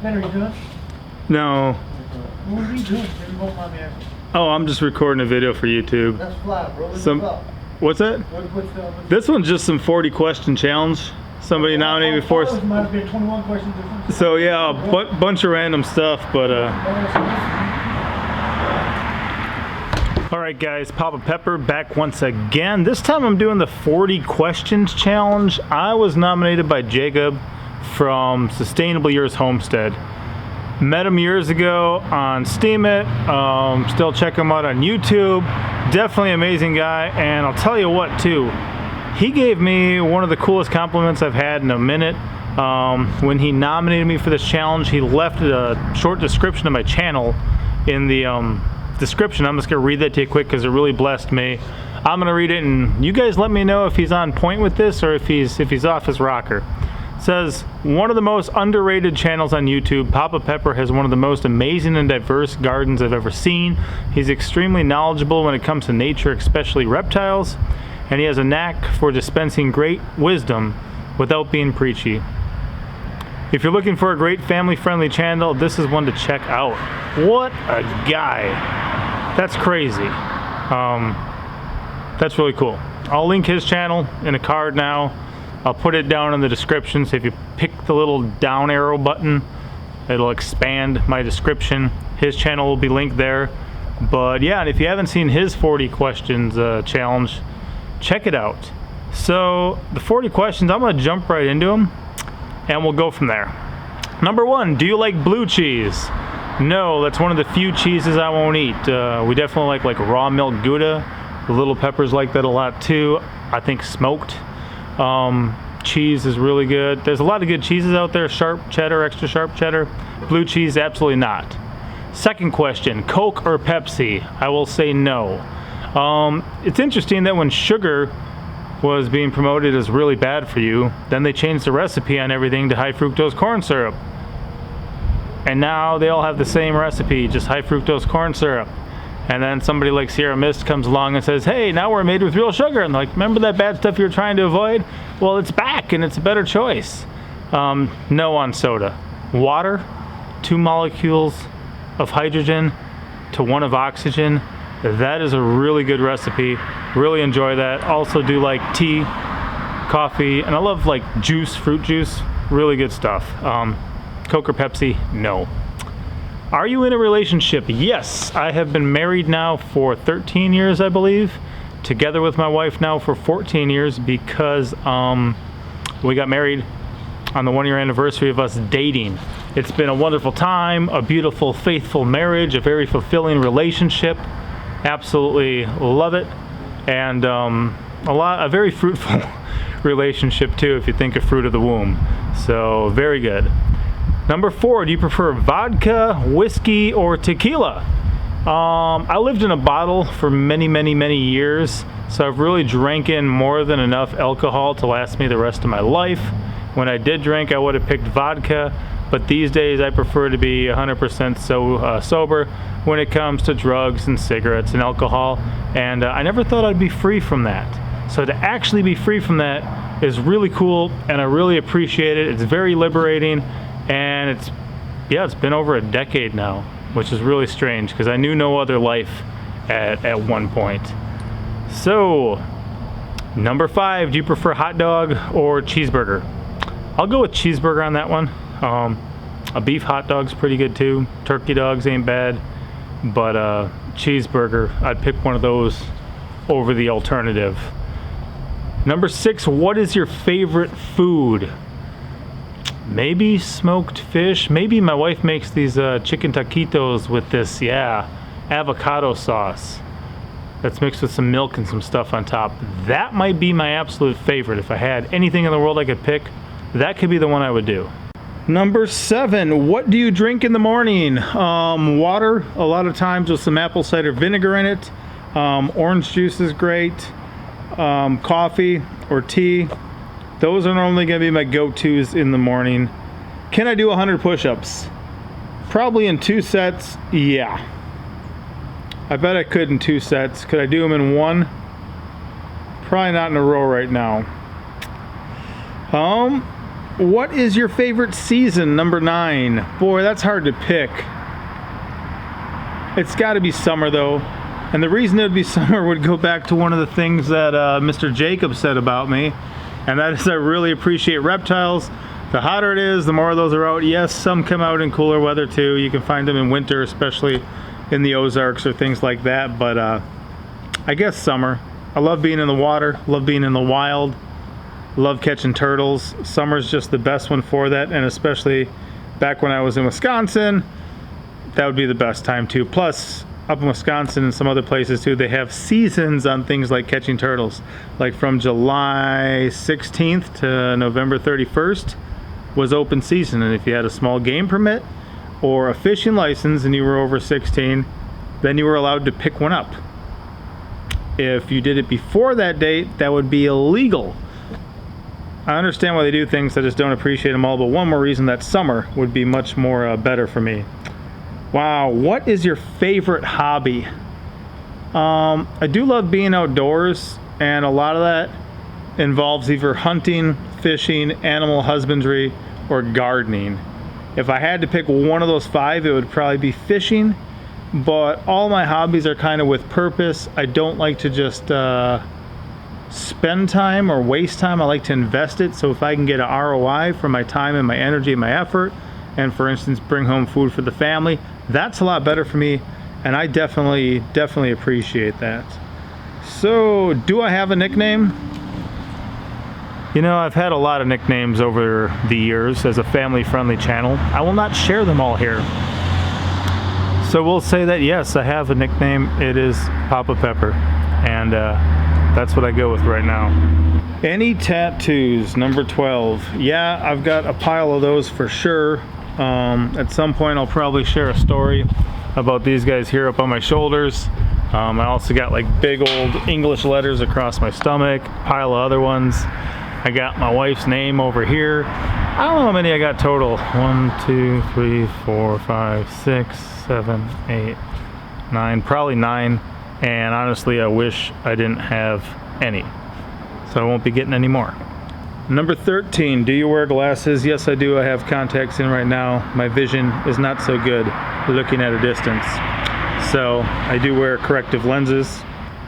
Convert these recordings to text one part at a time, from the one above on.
Ben, are you doing? No. What are you doing? You won't mind me asking. Oh, I'm just recording a video for YouTube. That's flat, bro. What's that? What's This one's just some 40 question challenge. Somebody nominated me for. It might have been 21 questions or something. So yeah, a bunch of random stuff, but Alright guys, Papa Pepper back once again. This time I'm doing the 40 questions challenge. I was nominated by Jacob from Sustainably Yours Homestead. Met him years ago on Steemit. Still check him out on YouTube. Definitely amazing guy, and I'll tell you what too. He gave me one of the coolest compliments I've had in a minute. When he nominated me for this challenge, he left a short description of my channel in the description. I'm just gonna read that to you quick because it really blessed me. I'm gonna read it, and you guys let me know if he's on point with this or if he's off his rocker. It says, one of the most underrated channels on YouTube, Papa Pepper has one of the most amazing and diverse gardens I've ever seen. He's extremely knowledgeable when it comes to nature, especially reptiles, and he has a knack for dispensing great wisdom without being preachy. If you're looking for a great family-friendly channel, this is one to check out. What a guy. That's crazy. That's really cool. I'll link his channel in a card now. I'll put it down in the description, so if you pick the little down arrow button, it'll expand my description. His channel will be linked there. But yeah, and if you haven't seen his 40 questions challenge, check it out. So the 40 questions, I'm gonna jump right into them and we'll go from there. Number one, do you like blue cheese? No, that's one of the few cheeses I won't eat. We definitely like raw milk Gouda. The little peppers like that a lot too. I think smoked cheese is really good. There's a lot of good cheeses out there, sharp cheddar, extra sharp cheddar. Blue cheese, absolutely not. Second question, Coke or Pepsi? I will say no. It's interesting that when sugar was being promoted as really bad for you, then they changed the recipe on everything to high fructose corn syrup. And now they all have the same recipe, just high fructose corn syrup. And then somebody like Sierra Mist comes along and says, hey, now we're made with real sugar. And like, remember that bad stuff you were trying to avoid? Well, it's back and it's a better choice. No on soda. Water, 2 molecules of hydrogen to 1 of oxygen. That is a really good recipe. Really enjoy that. Also do like tea, coffee, and I love like juice, fruit juice. Really good stuff. Coke or Pepsi? No. Are you in a relationship? Yes, I have been married now for 13 years, I believe. Together with my wife now for 14 years because we got married on the 1-year anniversary of us dating. It's been a wonderful time, a beautiful, faithful marriage, a very fulfilling relationship. Absolutely love it. And a very fruitful relationship too, if you think of fruit of the womb. So very good. Number 4, do you prefer vodka, whiskey, or tequila? I lived in a bottle for many, many, many years, so I've really drank in more than enough alcohol to last me the rest of my life. When I did drink, I would have picked vodka, but these days I prefer to be 100% sober when it comes to drugs and cigarettes and alcohol, and I never thought I'd be free from that. So to actually be free from that is really cool, and I really appreciate it. It's very liberating. And it's been over a decade now, which is really strange because I knew no other life at one point. So, number 5, do you prefer hot dog or cheeseburger? I'll go with cheeseburger on that one. A beef hot dog's pretty good too. Turkey dogs ain't bad, but cheeseburger, I'd pick one of those over the alternative. Number 6, what is your favorite food? Maybe smoked fish. Maybe my wife makes these chicken taquitos with this, avocado sauce that's mixed with some milk and some stuff on top. That might be my absolute favorite. If I had anything in the world I could pick, that could be the one I would do. Number 7, what do you drink in the morning? Water, a lot of times with some apple cider vinegar in it. Orange juice is great. Coffee or tea. Those are normally going to be my go-tos in the morning. Can I do 100 push-ups? Probably in 2 sets, yeah. I bet I could in 2 sets. Could I do them in 1? Probably not in a row right now. What is your favorite season? Number 9. Boy, that's hard to pick. It's got to be summer though. And the reason it would be summer would go back to one of the things that Mr. Jacob said about me. And that is I really appreciate reptiles. The hotter it is, the more of those are out. Yes, some come out in cooler weather too. You can find them in winter, especially in the Ozarks or things like that. But I guess summer. I love being in the water, love being in the wild, love catching turtles. Summer's just the best one for that, and especially back when I was in Wisconsin, that would be the best time too. Plus, up in Wisconsin and some other places too, they have seasons on things like catching turtles. Like from July 16th to November 31st was open season, and if you had a small game permit or a fishing license and you were over 16, then you were allowed to pick one up. If you did it before that date, that would be illegal. I understand why they do things, I just don't appreciate them all, but one more reason that summer would be much more better for me. Wow, what is your favorite hobby? I do love being outdoors, and a lot of that involves either hunting, fishing, animal husbandry, or gardening. If I had to pick one of those 5, it would probably be fishing, but all my hobbies are kind of with purpose. I don't like to just spend time or waste time. I like to invest it, so if I can get an ROI for my time and my energy and my effort, and for instance bring home food for the family, that's a lot better for me, and I definitely appreciate that. So, do I have a nickname? You know, I've had a lot of nicknames over the years as a family-friendly channel. I will not share them all here. So we'll say that yes, I have a nickname. It is Papa Pepper, and that's what I go with right now. Any tattoos? Number 12. Yeah, I've got a pile of those for sure. At some point I'll probably share a story about these guys here up on my shoulders. I also got like big old English letters across my stomach, pile of other ones. I got my wife's name over here. I don't know how many I got total. 1, 2, 3, 4, 5, 6, 7, 8, 9, probably 9. And honestly, I wish I didn't have any. So I won't be getting any more. Number 13, do you wear glasses? Yes, I do. I have contacts in right now. My vision is not so good looking at a distance. So I do wear corrective lenses.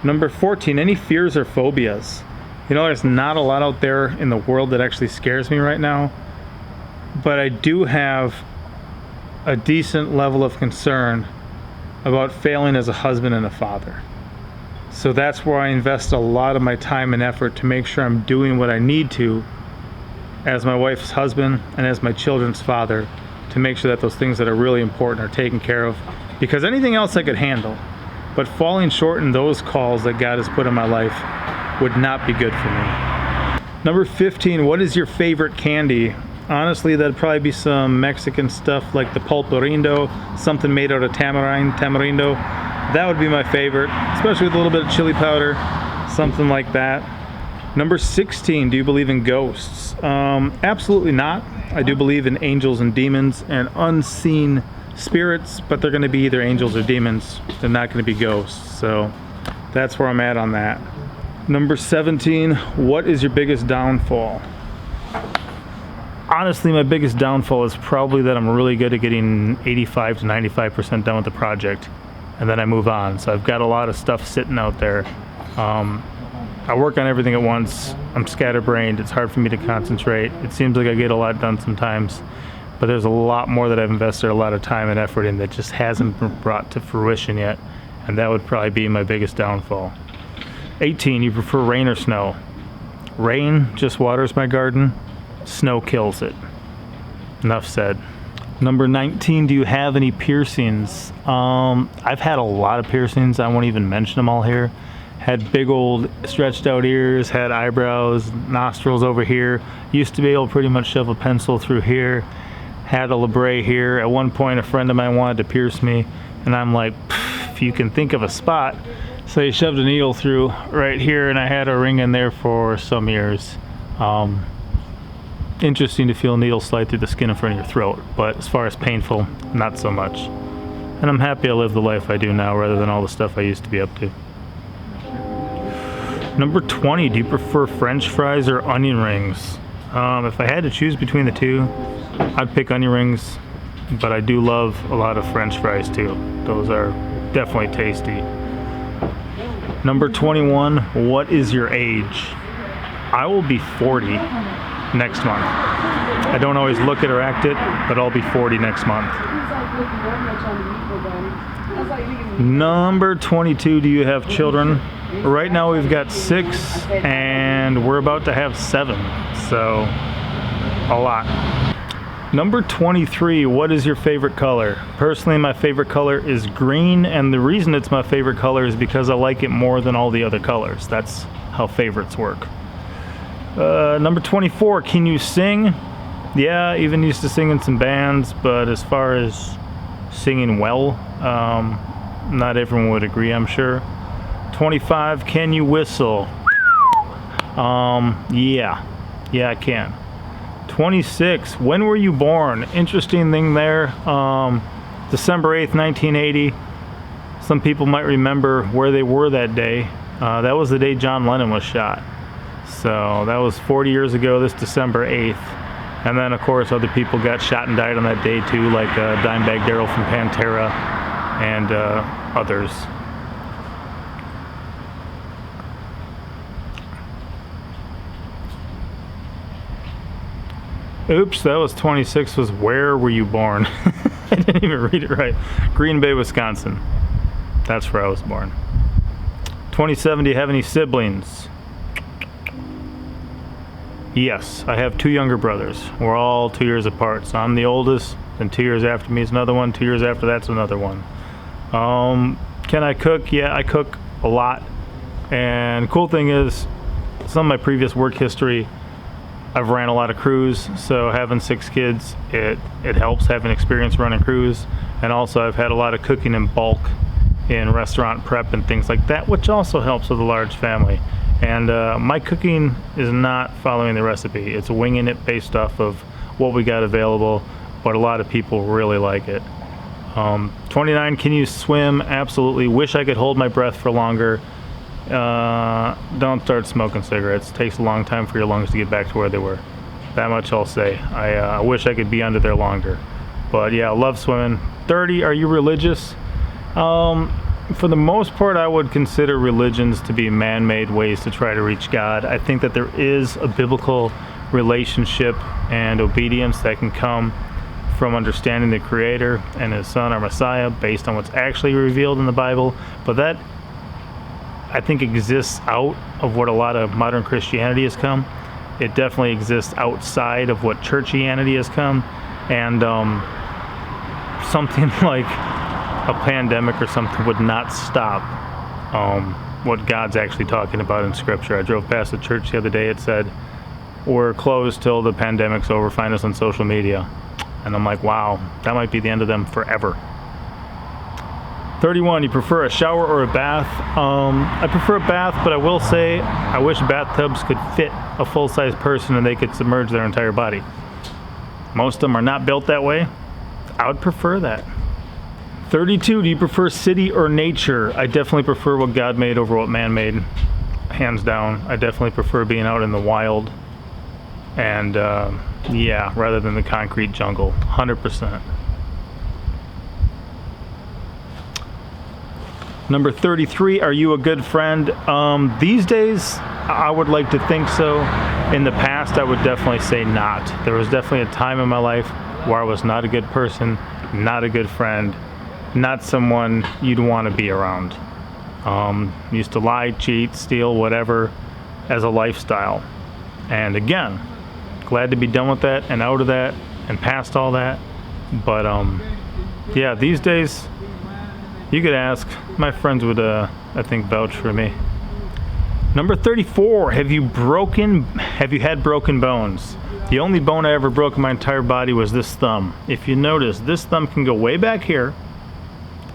Number 14, any fears or phobias? You know, there's not a lot out there in the world that actually scares me right now, but I do have a decent level of concern about failing as a husband and a father. So that's where I invest a lot of my time and effort to make sure I'm doing what I need to as my wife's husband and as my children's father, to make sure that those things that are really important are taken care of, because anything else I could handle, but falling short in those calls that God has put in my life would not be good for me. Number 15, what is your favorite candy? Honestly, that'd probably be some Mexican stuff like the pulparindo, something made out of tamarindo. That would be my favorite, especially with a little bit of chili powder, something like that. Number 16, do you believe in ghosts? Absolutely not. I do believe in angels and demons and unseen spirits, but they're going to be either angels or demons. They're not going to be ghosts. So that's where I'm at on that. Number 17, what is your biggest downfall? Honestly, my biggest downfall is probably that I'm really good at getting 85 to 95% done with the project, and then I move on. So I've got a lot of stuff sitting out there. I work on everything at once. I'm scatterbrained. It's hard for me to concentrate. It seems like I get a lot done sometimes, but there's a lot more that I've invested a lot of time and effort in that just hasn't been brought to fruition yet, and that would probably be my biggest downfall. 18, you prefer rain or snow? Rain just waters my garden. Snow kills it. Enough said. Number 19, do you have any piercings? I've had a lot of piercings. I won't even mention them all here. Had big old stretched out ears, had eyebrows, nostrils over here. Used to be able to pretty much shove a pencil through here. Had a labret here. At one point, a friend of mine wanted to pierce me, and I'm like, if you can think of a spot. So he shoved a needle through right here, and I had a ring in there for some years. Interesting to feel a needle slide through the skin in front of your throat, but as far as painful, not so much. And I'm happy I live the life I do now rather than all the stuff I used to be up to. Number 20, do you prefer French fries or onion rings? If I had to choose between the two, I'd pick onion rings, but I do love a lot of French fries too. Those are definitely tasty. Number 21, what is your age? I will be 40 next month. I don't always look it or act it, but I'll be 40 next month. Number 22, do you have children? Right now we've got 6 and we're about to have 7, so a lot. Number 23, what is your favorite color? Personally, my favorite color is green, and the reason it's my favorite color is because I like it more than all the other colors. That's how favorites work. Number 24, can you sing? Yeah, I even used to sing in some bands, but as far as singing well, not everyone would agree, I'm sure. 25, can you whistle? Yeah, I can. 26, when were you born? Interesting thing there, December 8th, 1980. Some people might remember where they were that day. That was the day John Lennon was shot. So that was 40 years ago, this December 8th. And then, of course, other people got shot and died on that day too, like Dimebag Darrell from Pantera and others. Oops, that was 26, was where were you born? I didn't even read it right. Green Bay, Wisconsin. That's where I was born. 27, do you have any siblings? Yes, I have 2 younger brothers. We're all 2 years apart. So I'm the oldest, then 2 years after me is another one, 2 years after that's another one. Can I cook? Yeah, I cook a lot. And cool thing is, some of my previous work history, I've ran a lot of crews, so having 6 kids, it helps having experience running crews. And also I've had a lot of cooking in bulk in restaurant prep and things like that, which also helps with a large family. And my cooking is not following the recipe. It's winging it based off of what we got available, but a lot of people really like it. 29, can you swim? Absolutely. Wish I could hold my breath for longer. Don't start smoking cigarettes. It takes a long time for your lungs to get back to where they were. That much I'll say. I wish I could be under there longer. But yeah, I love swimming. 30, are you religious? For the most part, I would consider religions to be man-made ways to try to reach God. I think that there is a biblical relationship and obedience that can come from understanding the Creator and His Son, our Messiah, based on what's actually revealed in the Bible. But that, I think, exists out of what a lot of modern Christianity has come. It definitely exists outside of what churchianity has come. And something like a pandemic or something would not stop what God's actually talking about in Scripture. I drove past a church the other day. It said, we're closed till the pandemic's over. Find us on social media. And I'm like, wow, that might be the end of them forever. 31, you prefer a shower or a bath? I prefer a bath, but I will say I wish bathtubs could fit a full-size person and they could submerge their entire body. Most of them are not built that way. I would prefer that. 32, do you prefer city or nature? I definitely prefer what God made over what man made, hands down. I definitely prefer being out in the wild and yeah, rather than the concrete jungle, 100%. Number 33, are you a good friend? These days, I would like to think so. In the past, I would definitely say not. There was definitely a time in my life where I was not a good person, not a good friend, not someone you'd want to be around. Used to lie, cheat, steal, whatever, as a lifestyle. And again, glad to be done with that and out of that and past all that. But yeah, these days, you could ask. My friends would, I think, vouch for me. Number 34, have you had broken bones? The only bone I ever broke in my entire body was this thumb. If you notice, this thumb can go way back here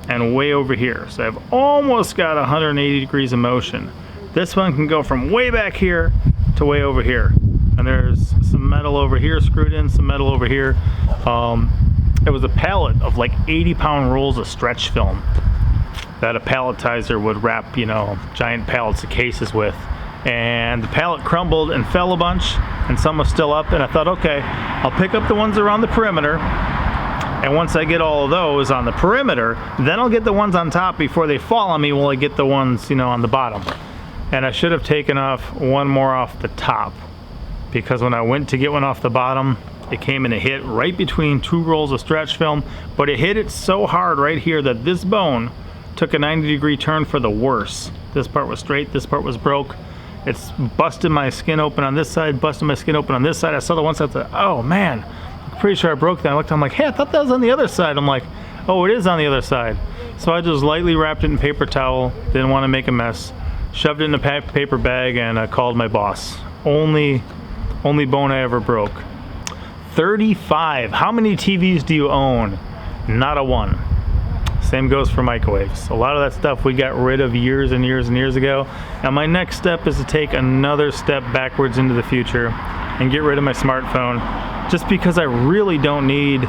and way over here. So I've almost got 180 degrees of motion. This one can go from way back here to way over here. And there's some metal over here screwed in, some metal over here. It was a pallet of like 80-pound rolls of stretch film that a palletizer would wrap, giant pallets of cases with. and the pallet crumbled and fell a bunch, and some was still up, and I thought, okay, I'll pick up the ones around the perimeter, and once I get all of those on the perimeter, then I'll get the ones on top before they fall on me while I get the ones, on the bottom. And I should have taken off one more off the top, because when I went to get one off the bottom, it came and it hit right between 2 rolls of stretch film, but it hit it so hard right here that this bone took a 90-degree turn for the worse. This part was straight, this part was broke. It's busted my skin open on this side, busted my skin open on this side. I saw the one side, I thought, oh man, I'm pretty sure I broke that. I looked, I'm like, hey, I thought that was on the other side. I'm like, oh, it is on the other side. So I just lightly wrapped it in paper towel, didn't want to make a mess, shoved it in a paper bag, and I called my boss. Only bone I ever broke. 35. How many TVs do you own? Not a one. Same goes for microwaves. A lot of that stuff we got rid of years and years and years ago. And my next step is to take another step backwards into the future and get rid of my smartphone, just because I really don't need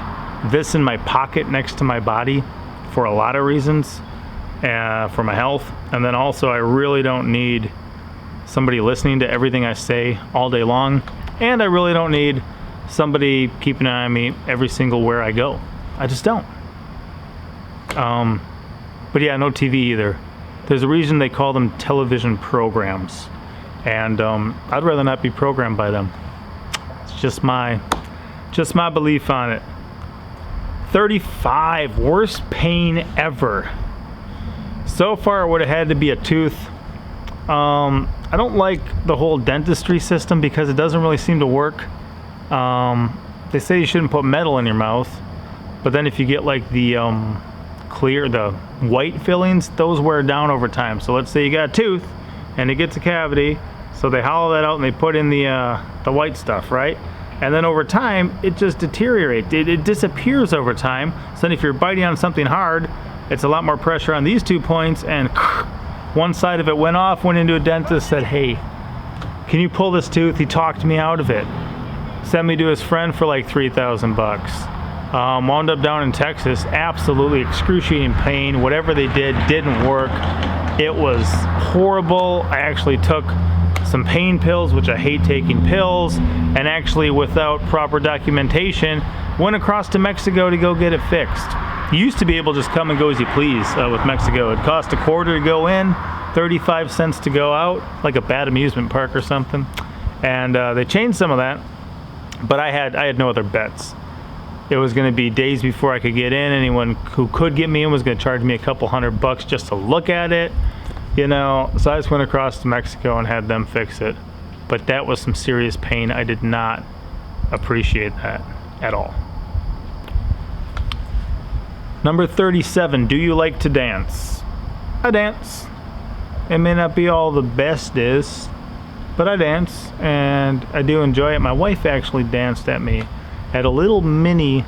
this in my pocket next to my body for a lot of reasons, for my health. And then also I really don't need somebody listening to everything I say all day long. And I really don't need somebody keeping an eye on me every single where I go. I just don't. But yeah, no TV either. There's a reason they call them television programs, and I'd rather not be programmed by them. It's just my belief on it. 35. Worst pain ever. So far it would have had to be a tooth. I don't like the whole dentistry system because it doesn't really seem to work. They say you shouldn't put metal in your mouth, but then if you get like the white fillings, those wear down over time. So let's say you got a tooth and it gets a cavity, so they hollow that out and they put in the white stuff, right? And then over time it just deteriorates. It disappears over time. So then if you're biting on something hard, it's a lot more pressure on these 2 points, and one side of it went off, went into a dentist, said, hey, can you pull this tooth? He talked me out of it. Sent me to his friend for like $3,000. Wound up down in Texas, absolutely excruciating pain. Whatever they did didn't work. It was horrible. I actually took some pain pills, which I hate taking pills, and actually without proper documentation, went across to Mexico to go get it fixed. You used to be able to just come and go as you please with Mexico. It cost $0.25 to go in, 35 cents to go out, like a bad amusement park or something. And they changed some of that, but I had no other bets. It was going to be days before I could get in. Anyone who could get me in was going to charge me a couple $100 just to look at it, So I just went across to Mexico and had them fix it. But that was some serious pain. I did not appreciate that at all. Number 37. Do you like to dance? I dance. It may not be all the bestest, but I dance, and I do enjoy it. My wife actually danced at me at a little mini,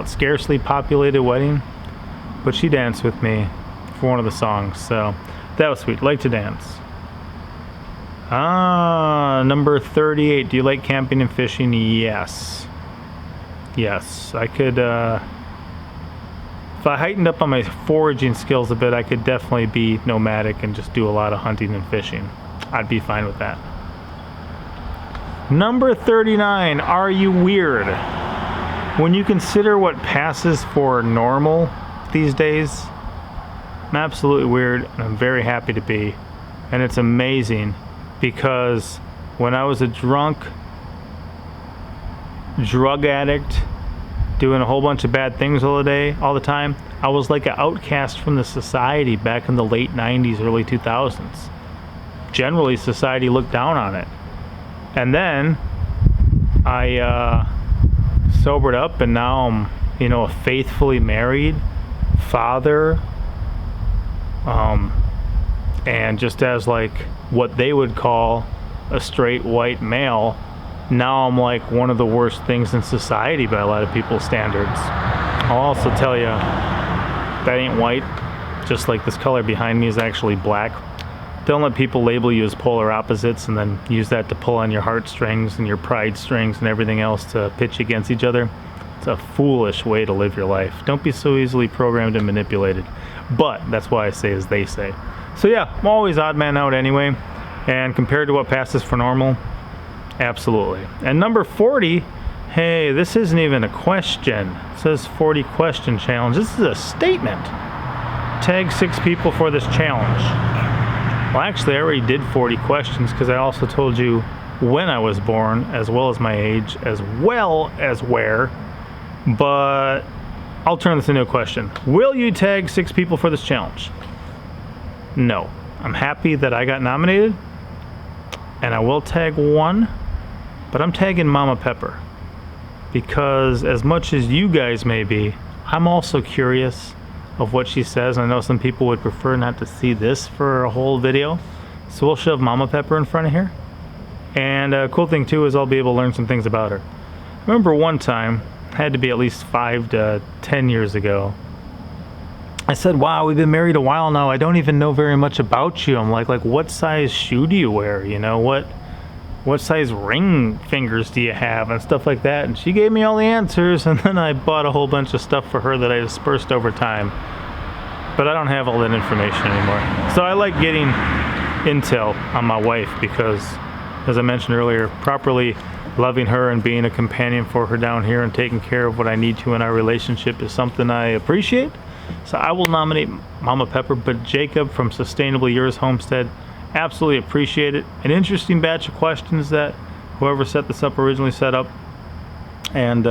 scarcely populated wedding, but she danced with me for one of the songs, so that was sweet. Like to dance. Number 38. Do you like camping and fishing? Yes. I could, if I heightened up on my foraging skills a bit, I could definitely be nomadic and just do a lot of hunting and fishing. I'd be fine with that. Number 39. Are you weird? When you consider what passes for normal these days, I'm absolutely weird, and I'm very happy to be. And it's amazing because when I was a drug addict, doing a whole bunch of bad things all the time, I was like an outcast from the society back in the late 90s, early 2000s. Generally, society looked down on it. And then I sobered up, and now I'm, a faithfully married father, and just as like what they would call a straight white male, now I'm like one of the worst things in society by a lot of people's standards. I'll also tell you, that ain't white. Just like this color behind me is actually black. Don't let people label you as polar opposites and then use that to pull on your heartstrings and your pride strings and everything else to pitch against each other. It's a foolish way to live your life. Don't be so easily programmed and manipulated. But that's why I say as they say. So yeah, I'm always odd man out anyway. And compared to what passes for normal, absolutely. And number 40, hey, this isn't even a question. It says 40 question challenge. This is a statement. Tag 6 people for this challenge. Well, actually, I already did 40 questions because I also told you when I was born, as well as my age, as well as where. But I'll turn this into a question. Will you tag 6 people for this challenge? No. I'm happy that I got nominated, and I will tag 1, but I'm tagging Mama Pepper. Because as much as you guys may be, I'm also curious of what she says. I know some people would prefer not to see this for a whole video, so we'll shove Mama Pepper in front of here. And a cool thing too is I'll be able to learn some things about her. I remember one time, had to be at least 5 to 10 years ago, I said, wow, we've been married a while now, I don't even know very much about you. I'm like what size shoe do you wear? You know, what size ring fingers do you have, and stuff like that. And she gave me all the answers, and then I bought a whole bunch of stuff for her that I dispersed over time. But I don't have all that information anymore. So I like getting intel on my wife because, as I mentioned earlier, properly loving her and being a companion for her down here and taking care of what I need to in our relationship is something I appreciate. So I will nominate Mama Pepper, but Jacob from Sustainably Yours Homestead, absolutely appreciate it. An interesting batch of questions that whoever set this up originally set up, and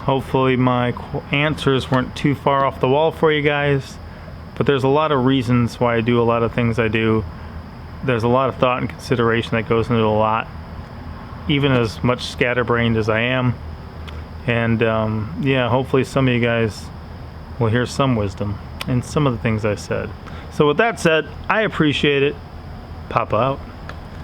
hopefully my answers weren't too far off the wall for you guys. But there's a lot of reasons why I do a lot of things I do. There's a lot of thought and consideration that goes into a lot, even as much scatterbrained as I am. And yeah, hopefully some of you guys will hear some wisdom in some of the things I said. So with that said, I appreciate it. Papa out.